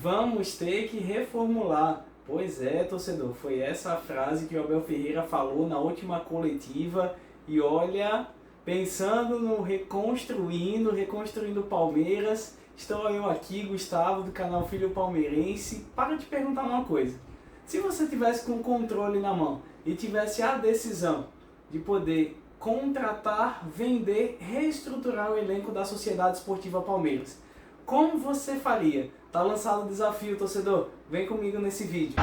Vamos ter que reformular. Pois é, torcedor, foi essa a frase que o Abel Ferreira falou na última coletiva. E olha, pensando no reconstruindo o Palmeiras, estou eu aqui, Gustavo, do canal Filho Palmeirense, para te perguntar uma coisa. Se você tivesse com o controle na mão e tivesse a decisão de poder contratar, vender, reestruturar o elenco da Sociedade Esportiva Palmeiras, como você faria? Tá lançado o desafio, torcedor. Vem comigo nesse vídeo.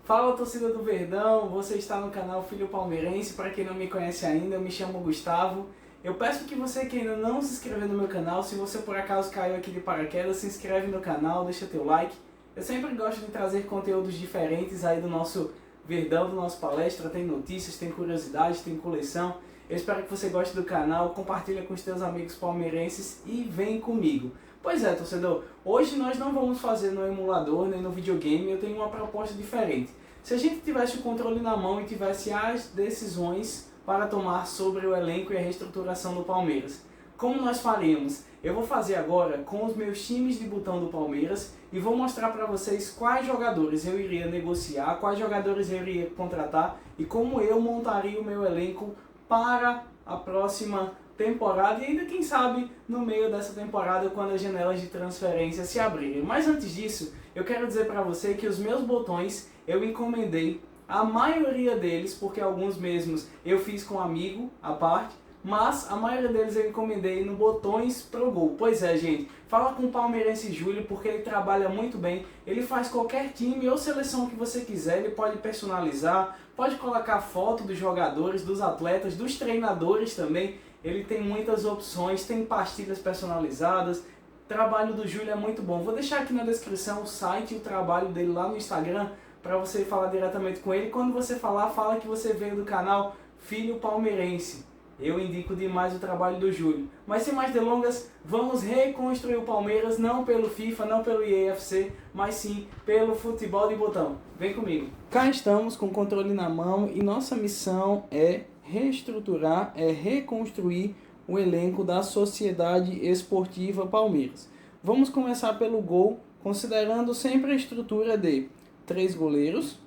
Fala, torcida do Verdão, você está no canal Filho Palmeirense. Para quem não me conhece ainda, eu me chamo Gustavo. Eu peço que você que ainda não se inscreveu no meu canal, se você por acaso caiu aqui de paraquedas, se inscreve no canal, deixa teu like. Eu sempre gosto de trazer conteúdos diferentes aí do nosso Verdão, do nosso palestra. Tem notícias, tem curiosidades, tem coleção. Eu espero que você goste do canal, compartilha com os teus amigos palmeirenses e vem comigo. Pois é, torcedor, hoje nós não vamos fazer no emulador nem no videogame, eu tenho uma proposta diferente. Se a gente tivesse o controle na mão e tivesse as decisões para tomar sobre o elenco e a reestruturação do Palmeiras, como nós faríamos? Eu vou fazer agora com os meus times de botão do Palmeiras e vou mostrar para vocês quais jogadores eu iria negociar, quais jogadores eu iria contratar e como eu montaria o meu elenco para a próxima temporada e ainda quem sabe no meio dessa temporada quando as janelas de transferência se abrirem. Mas antes disso, eu quero dizer para você que os meus botões eu encomendei a maioria deles, porque alguns mesmos eu fiz com um amigo à parte, mas a maioria deles eu encomendei no Botões Pro Gol. Pois é, gente, fala com o palmeirense Júlio porque ele trabalha muito bem, ele faz qualquer time ou seleção que você quiser, ele pode personalizar, pode colocar foto dos jogadores, dos atletas, dos treinadores também, ele tem muitas opções, tem pastilhas personalizadas, o trabalho do Júlio é muito bom. Vou deixar aqui na descrição o site e o trabalho dele lá no Instagram para você falar diretamente com ele. Quando você falar, fala que você veio do canal Filho Palmeirense. Eu indico demais o trabalho do Júlio. Mas sem mais delongas, vamos reconstruir o Palmeiras, não pelo FIFA, não pelo EAFC, mas sim pelo futebol de botão. Vem comigo. Cá estamos com o controle na mão e nossa missão é reestruturar, é reconstruir o elenco da Sociedade Esportiva Palmeiras. Vamos começar pelo gol, considerando sempre a estrutura de 3 goleiros.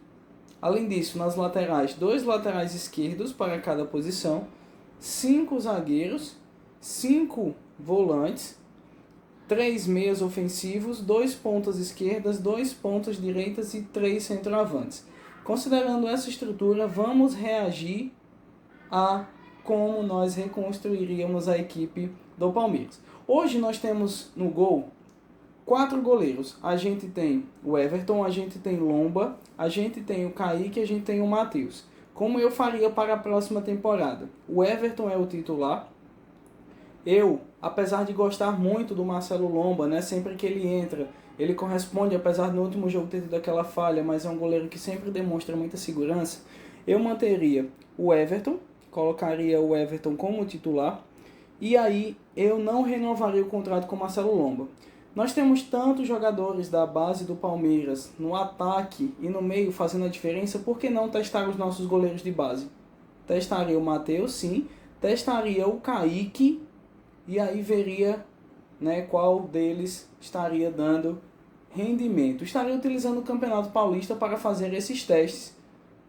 Além disso, nas laterais, 2 laterais esquerdos para cada posição, 5 zagueiros, 5 volantes, 3 meias ofensivos, 2 pontas esquerdas, 2 pontas direitas e 3 centroavantes. Considerando essa estrutura, vamos reagir a como nós reconstruiríamos a equipe do Palmeiras. Hoje nós temos no gol 4 goleiros. A gente tem o Everton, a gente tem Lomba, a gente tem o Kaique e a gente tem o Matheus. Como eu faria para a próxima temporada? O Everton é o titular. Eu, apesar de gostar muito do Marcelo Lomba, né, sempre que ele entra, ele corresponde, apesar do último jogo ter tido aquela falha, mas é um goleiro que sempre demonstra muita segurança. Eu manteria o Everton, colocaria o Everton como titular, e aí eu não renovaria o contrato com o Marcelo Lomba. Nós temos tantos jogadores da base do Palmeiras no ataque e no meio fazendo a diferença, por que não testar os nossos goleiros de base? Testaria o Matheus, sim, testaria o Kaique e aí veria, né, qual deles estaria dando rendimento. Estaria utilizando o Campeonato Paulista para fazer esses testes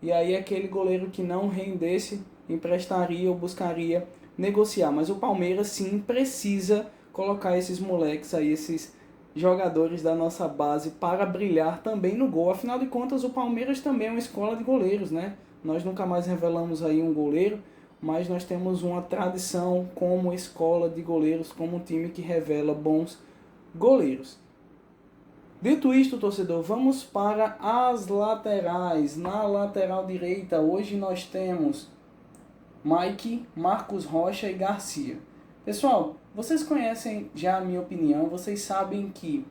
e aí aquele goleiro que não rendesse emprestaria ou buscaria negociar. Mas o Palmeiras sim precisa colocar esses moleques aí, esses jogadores da nossa base para brilhar também no gol. Afinal de contas, o Palmeiras também é uma escola de goleiros, né? Nós nunca mais revelamos aí um goleiro, mas nós temos uma tradição como escola de goleiros, como um time que revela bons goleiros. Dito isto, torcedor, vamos para as laterais. Na lateral direita, hoje nós temos Mike, Marcos Rocha e Garcia. Pessoal, vocês conhecem já a minha opinião, vocês sabem que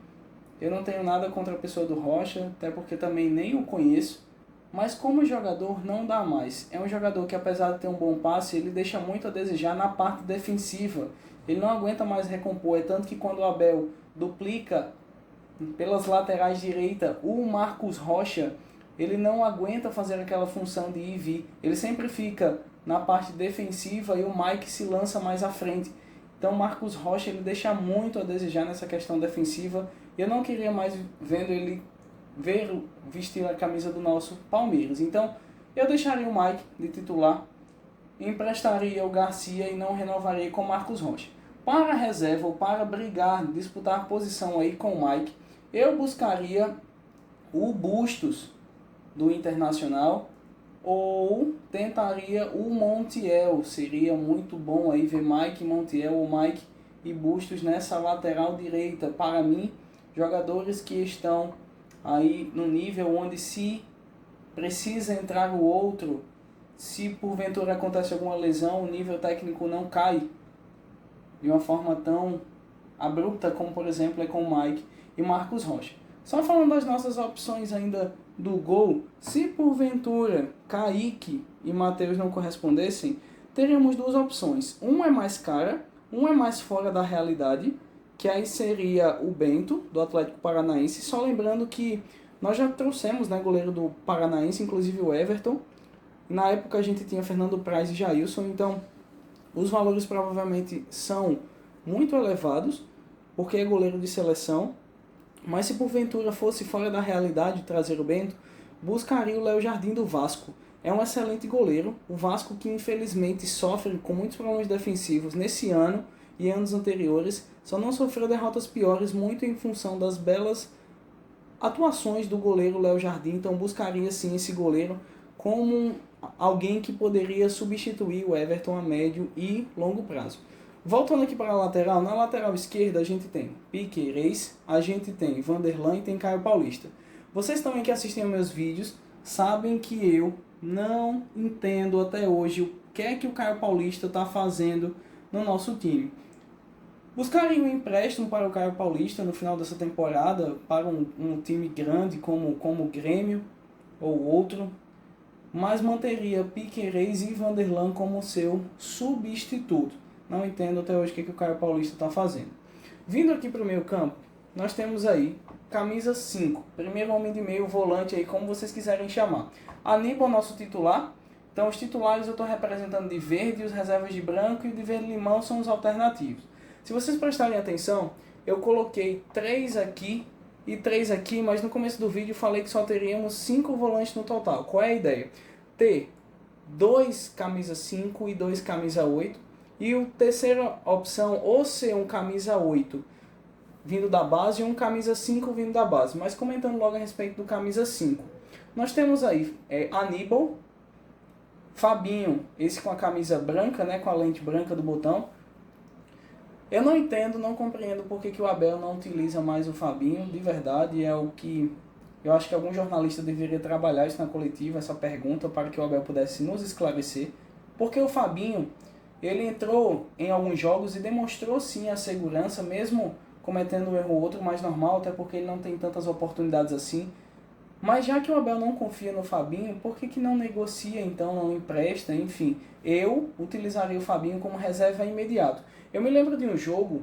eu não tenho nada contra a pessoa do Rocha, até porque também nem o conheço, mas como jogador não dá mais. É um jogador que, apesar de ter um bom passe, ele deixa muito a desejar na parte defensiva. Ele não aguenta mais recompor, é tanto que quando o Abel duplica pelas laterais direita o Marcos Rocha, ele não aguenta fazer aquela função de ir e vir. Ele sempre fica na parte defensiva e o Mike se lança mais à frente. Então Marcos Rocha ele deixa muito a desejar nessa questão defensiva. Eu não queria mais vendo ele vestir a camisa do nosso Palmeiras. Então eu deixaria o Mike de titular, emprestaria o Garcia e não renovaria com o Marcos Rocha. Para a reserva ou para brigar, disputar posição aí com o Mike, eu buscaria o Bustos do Internacional ou tentaria o Montiel. Seria muito bom aí ver Mike Montiel ou Mike e Bustos nessa lateral direita. Para mim, jogadores que estão aí no nível onde, se precisa entrar o outro, se porventura acontece alguma lesão, o nível técnico não cai de uma forma tão abrupta como, por exemplo, é com o Mike e Marcos Rocha. Só falando das nossas opções ainda do gol, se porventura Kaique e Matheus não correspondessem, teríamos duas opções. Uma é mais cara, uma é mais fora da realidade, que aí seria o Bento, do Atlético Paranaense. Só lembrando que nós já trouxemos, né, goleiro do Paranaense, inclusive o Everton. Na época a gente tinha Fernando Praz e Jailson, então os valores provavelmente são muito elevados, porque é goleiro de seleção. Mas se porventura fosse fora da realidade trazer o Bento, buscaria o Léo Jardim do Vasco. É um excelente goleiro. O Vasco, que infelizmente sofre com muitos problemas defensivos nesse ano e anos anteriores, só não sofreu derrotas piores muito em função das belas atuações do goleiro Léo Jardim. Então buscaria sim esse goleiro como alguém que poderia substituir o Everton a médio e longo prazo. Voltando aqui para a lateral, na lateral esquerda a gente tem Piquerez, a gente tem Vanderlan e tem Caio Paulista. Vocês também que assistem aos meus vídeos sabem que eu não entendo até hoje o que é que o Caio Paulista está fazendo no nosso time. Buscaria um empréstimo para o Caio Paulista no final dessa temporada para um time grande como o Grêmio ou outro, mas manteria Piquerez e Vanderlan como seu substituto. Não entendo até hoje o que o Caio Paulista está fazendo. Vindo aqui para o meio campo, nós temos aí camisa 5, primeiro homem de meio, volante aí, como vocês quiserem chamar. Aníbal, nosso titular. Então os titulares eu estou representando de verde, os reservas de branco e de verde-limão são os alternativos. Se vocês prestarem atenção, eu coloquei 3 aqui e 3 aqui, mas no começo do vídeo falei que só teríamos 5 volantes no total. Qual é a ideia? Ter 2 camisa 5 e 2 camisa 8. E a terceira opção, ou ser um camisa 8 vindo da base e um camisa 5 vindo da base. Mas comentando logo a respeito do camisa 5. Nós temos aí Aníbal, Fabinho, esse com a camisa branca, né, com a lente branca do botão. Eu não entendo, não compreendo porque que o Abel não utiliza mais o Fabinho, de verdade. É o que eu acho que algum jornalista deveria trabalhar isso na coletiva, essa pergunta, para que o Abel pudesse nos esclarecer. Porque o Fabinho, ele entrou em alguns jogos e demonstrou sim a segurança, mesmo cometendo um erro ou outro, mais normal, até porque ele não tem tantas oportunidades assim. Mas já que o Abel não confia no Fabinho, por que não negocia então, não empresta, enfim. Eu utilizaria o Fabinho como reserva imediato. Eu me lembro de um jogo,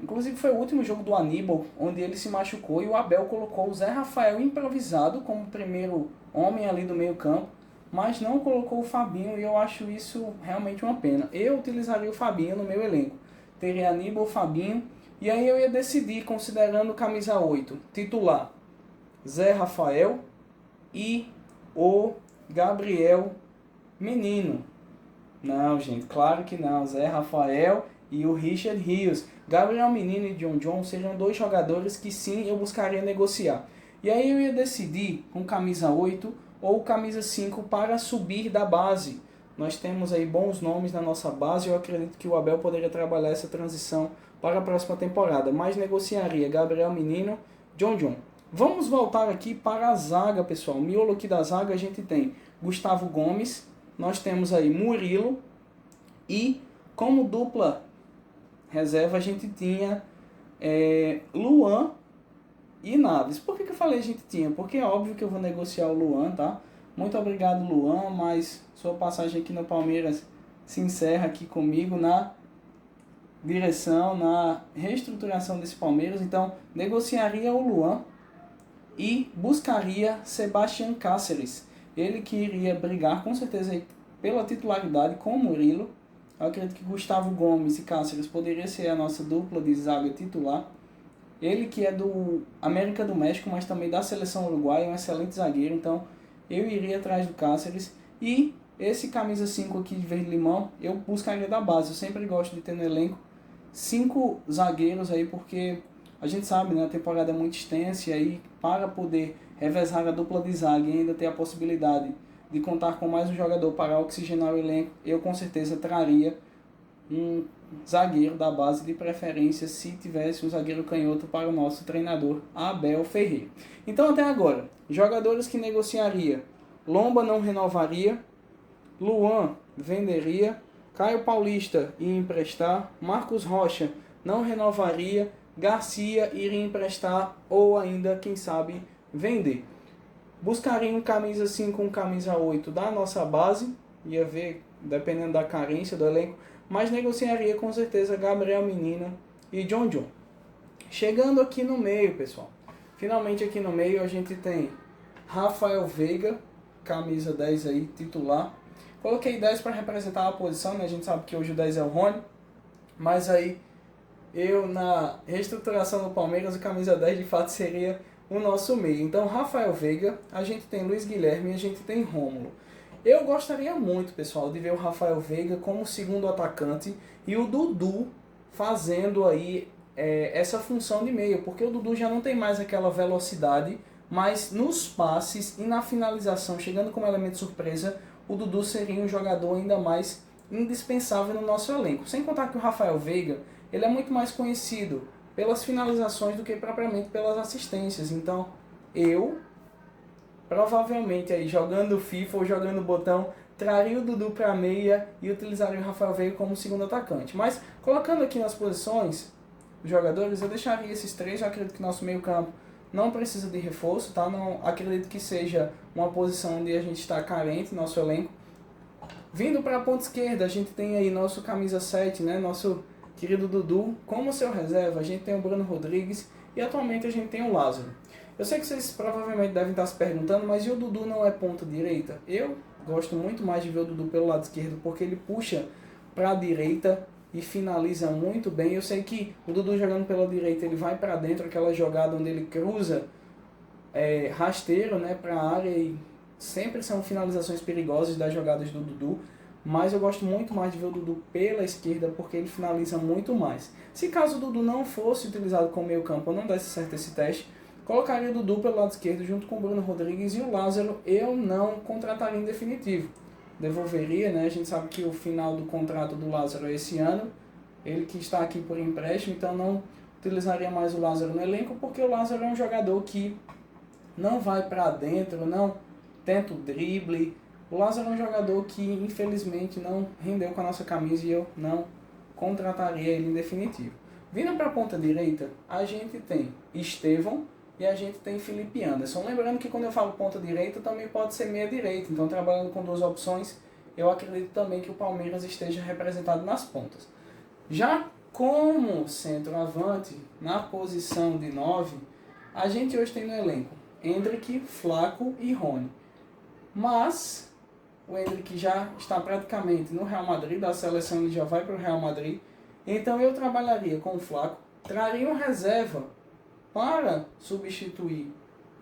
inclusive foi o último jogo do Aníbal, onde ele se machucou e o Abel colocou o Zé Rafael improvisado como primeiro homem ali do meio campo, mas não colocou o Fabinho e eu acho isso realmente uma pena. Eu utilizaria o Fabinho no meu elenco. Teria Aníbal, Fabinho, e aí eu ia decidir, considerando camisa 8, titular, Zé Rafael e o Gabriel Menino. Não, gente, claro que não. Zé Rafael e o Richard Rios. Gabriel Menino e John seriam 2 jogadores que sim eu buscaria negociar. E aí eu ia decidir com camisa 8 ou camisa 5 para subir da base. Nós temos aí bons nomes na nossa base, eu acredito que o Abel poderia trabalhar essa transição para a próxima temporada, mas negociaria Gabriel Menino, John. Vamos voltar aqui para a zaga, pessoal. O miolo aqui da zaga a gente tem Gustavo Gomes, nós temos aí Murilo e como dupla reserva a gente tinha Luan e Naves. Por que eu falei a gente tinha? Porque é óbvio que eu vou negociar o Luan, tá? Muito obrigado, Luan, mas sua passagem aqui no Palmeiras se encerra aqui comigo na direção, na reestruturação desse Palmeiras. Então, negociaria o Luan e buscaria Sebastián Cáceres. Ele que iria brigar com certeza pela titularidade com o Murilo Eu acredito que Gustavo Gomes e Cáceres poderia ser a nossa dupla de zaga titular. Ele que é do América do México, mas também da seleção uruguaia, um excelente zagueiro, então eu iria atrás do Cáceres. E esse camisa 5 aqui de verde-limão, eu buscaria da base. Eu sempre gosto de ter no elenco 5 zagueiros aí, porque a gente sabe, né, a temporada é muito extensa, e aí para poder revezar a dupla de zaga e ainda ter a possibilidade de contar com mais um jogador para oxigenar o elenco, eu com certeza traria um zagueiro da base, de preferência se tivesse um zagueiro canhoto, para o nosso treinador Abel Ferreira. Então até agora, jogadores que negociaria: Lomba não renovaria, Luan venderia, Caio Paulista ia emprestar, Marcos Rocha não renovaria, Garcia iria emprestar ou ainda, quem sabe, vender. Buscaria um camisa 5 com camisa 8 da nossa base, ia ver, dependendo da carência do elenco, mas negociaria com certeza Gabriel Menino e John John. Chegando aqui no meio, pessoal, finalmente aqui no meio a gente tem Rafael Veiga, camisa 10 aí, titular. Coloquei 10 para representar a posição, né? A gente sabe que hoje o 10 é o Rony, mas aí eu, na reestruturação do Palmeiras, o camisa 10 de fato seria o nosso meio. Então, Rafael Veiga, a gente tem Luiz Guilherme e a gente tem Rômulo. Eu gostaria muito, pessoal, de ver o Rafael Veiga como segundo atacante e o Dudu fazendo aí essa função de meio, porque o Dudu já não tem mais aquela velocidade, mas nos passes e na finalização, chegando como elemento surpresa, o Dudu seria um jogador ainda mais indispensável no nosso elenco. Sem contar que o Rafael Veiga, ele é muito mais conhecido pelas finalizações do que propriamente pelas assistências. Então, eu, provavelmente aí jogando FIFA ou jogando botão, traria o Dudu para a meia e utilizaria o Rafael Veiga como segundo atacante. Mas, colocando aqui nas posições dos jogadores, eu deixaria esses três. Eu acredito que nosso meio campo não precisa de reforço, tá? Não acredito que seja uma posição onde a gente está carente, nosso elenco. Vindo para a ponta esquerda, a gente tem aí nosso camisa 7, né? Nosso querido Dudu. Como seu reserva, a gente tem o Bruno Rodrigues e atualmente a gente tem o Lázaro. Eu sei que vocês provavelmente devem estar se perguntando, mas e o Dudu não é ponta direita? Eu gosto muito mais de ver o Dudu pelo lado esquerdo, porque ele puxa para a direita e finaliza muito bem. Eu sei que o Dudu jogando pela direita, ele vai para dentro, aquela jogada onde ele cruza rasteiro, né, para a área, e sempre são finalizações perigosas das jogadas do Dudu, mas eu gosto muito mais de ver o Dudu pela esquerda, porque ele finaliza muito mais. Se caso o Dudu não fosse utilizado como meio campo ou não desse certo esse teste, colocaria o Dudu pelo lado esquerdo junto com o Bruno Rodrigues, e o Lázaro eu não contrataria em definitivo. Devolveria, né? A gente sabe que o final do contrato do Lázaro é esse ano, ele que está aqui por empréstimo, então não utilizaria mais o Lázaro no elenco, porque o Lázaro é um jogador que não vai para dentro, não tenta o drible. O Lázaro é um jogador que infelizmente não rendeu com a nossa camisa e eu não contrataria ele em definitivo. Vindo para a ponta direita, a gente tem Estevão e a gente tem Felipe Anderson. Lembrando que quando eu falo ponta direita, também pode ser meia direita. Então, trabalhando com duas opções, eu acredito também que o Palmeiras esteja representado nas pontas. Já como centroavante, na posição de 9, a gente hoje tem no elenco Endrick, Flaco e Rony. Mas o Endrick já está praticamente no Real Madrid, da seleção ele já vai para o Real Madrid. Então eu trabalharia com o Flaco, traria uma reserva para substituir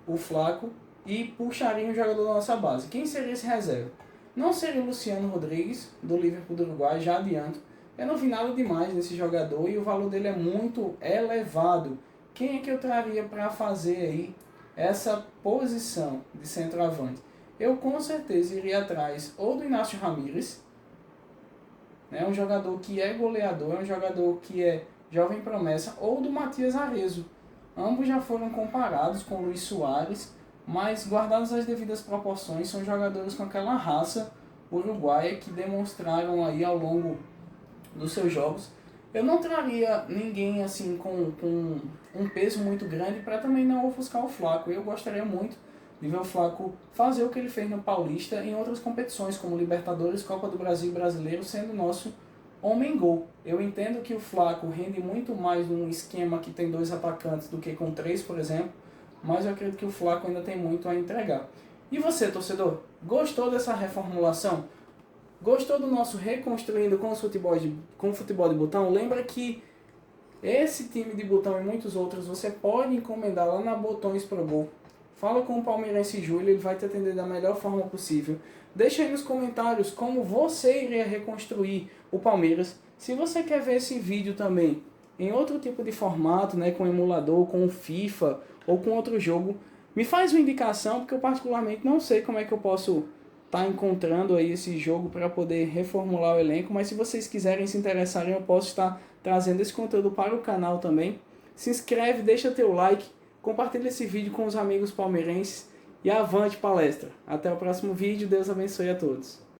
o Flaco e puxaria um jogador da nossa base. Quem seria esse reserva? Não seria o Luciano Rodrigues, do Liverpool do Uruguai, já adianto. Eu não vi nada demais nesse jogador e o valor dele é muito elevado. Quem é que eu traria para fazer aí essa posição de centroavante? Eu com certeza iria atrás ou do Inácio Ramírez, né, um jogador que é goleador, um jogador que é jovem promessa, ou do Matias Arezzo. Ambos já foram comparados com o Luis Soares, mas guardadas as devidas proporções, são jogadores com aquela raça uruguaia que demonstraram aí ao longo dos seus jogos. Eu não traria ninguém assim com um peso muito grande para também não ofuscar o Flaco. Eu gostaria muito de ver o Flaco fazer o que ele fez no Paulista em outras competições, como Libertadores, Copa do Brasil e Brasileiro, sendo nosso homem-gol. Eu entendo que o Flaco rende muito mais num esquema que tem 2 atacantes do que com 3, por exemplo, mas eu acredito que o Flaco ainda tem muito a entregar. E você, torcedor, gostou dessa reformulação? Gostou do nosso Reconstruindo com Futebol de Botão? Lembra que esse time de botão e muitos outros você pode encomendar lá na Botões Pro Gol. Fala com o palmeirense Júlio, ele vai te atender da melhor forma possível. Deixa aí nos comentários como você iria reconstruir o Palmeiras. Se você quer ver esse vídeo também em outro tipo de formato, né, com emulador, com FIFA ou com outro jogo, me faz uma indicação, porque eu particularmente não sei como é que eu posso estar encontrando aí esse jogo para poder reformular o elenco, mas se vocês quiserem se interessarem, eu posso estar trazendo esse conteúdo para o canal também. Se inscreve, deixa teu like, compartilha esse vídeo com os amigos palmeirenses e avante palestra. Até o próximo vídeo, Deus abençoe a todos.